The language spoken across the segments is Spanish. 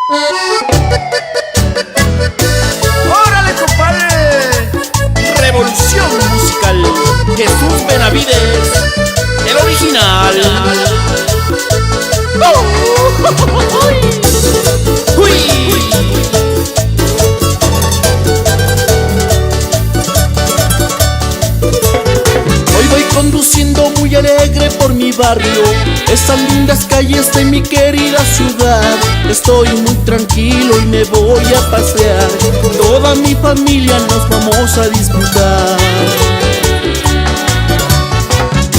¡Órale, compadre! Revolución musical. Jesús Benavides, el original. ¡Uy! Hoy voy conduciendo muy alegre por mi barrio, esas lindas calles de mi querida ciudad. Estoy muy tranquilo y me voy a pasear, toda mi familia nos vamos a disfrutar.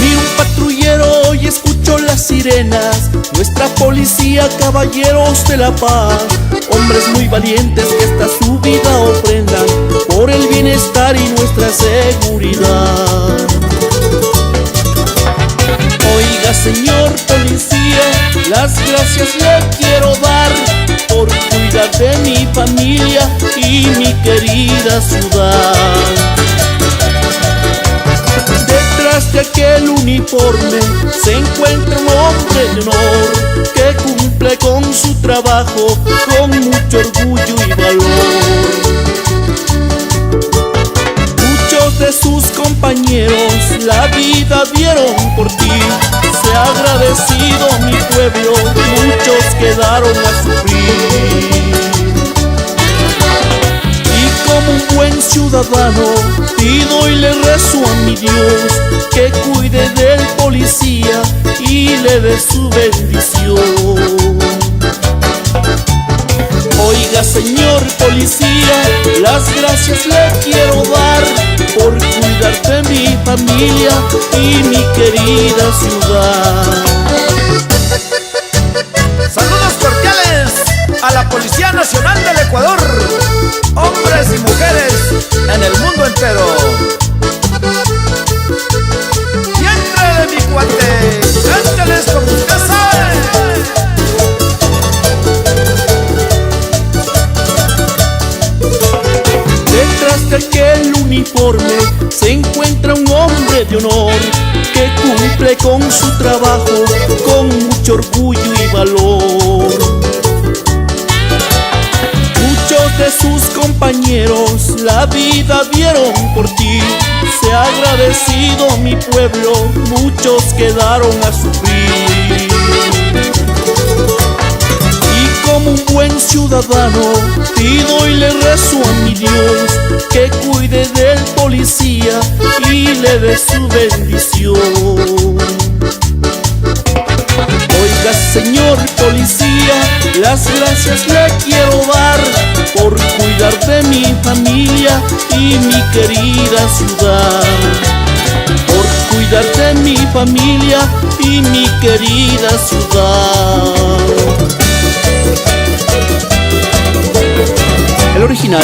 Miro un patrullero y escucho las sirenas, nuestra policía, caballeros de la paz, hombres muy valientes que esta su vida ofrendan por el bienestar y nuestra seguridad. Oiga, señor policía, las gracias le quiero dar por cuidar de mi familia y mi querida ciudad. Detrás de aquel uniforme se encuentra un hombre de honor que cumple con su trabajo con mucho orgullo y valor. Muchos de sus compañeros la vida dieron por ti, se ha agradecido mi pueblo, muchos quedaron a sufrir. Y como un buen ciudadano pido y le rezo a mi Dios que cuide del policía y le dé su bendición. Oiga, señor policía, las gracias le quiero dar por cuidar de mi familia y mi querida ciudad. Saludos cordiales a la Policía Nacional del Ecuador, hombres y mujeres en el mundo entero. Y entre de mi cuate, cánteles como usted sabe. Detrás de aquel uniforme se encuentra un hombre de honor que cumple con su trabajo con mucho orgullo y valor. Muchos de sus compañeros la vida dieron por ti, se ha agradecido mi pueblo, muchos quedaron a sufrir. Como un buen ciudadano pido y le rezo a mi Dios que cuide del policía y le dé su bendición. Oiga, señor policía, las gracias le quiero dar por cuidar de mi familia y mi querida ciudad. Por cuidar de mi familia y mi querida ciudad. El original.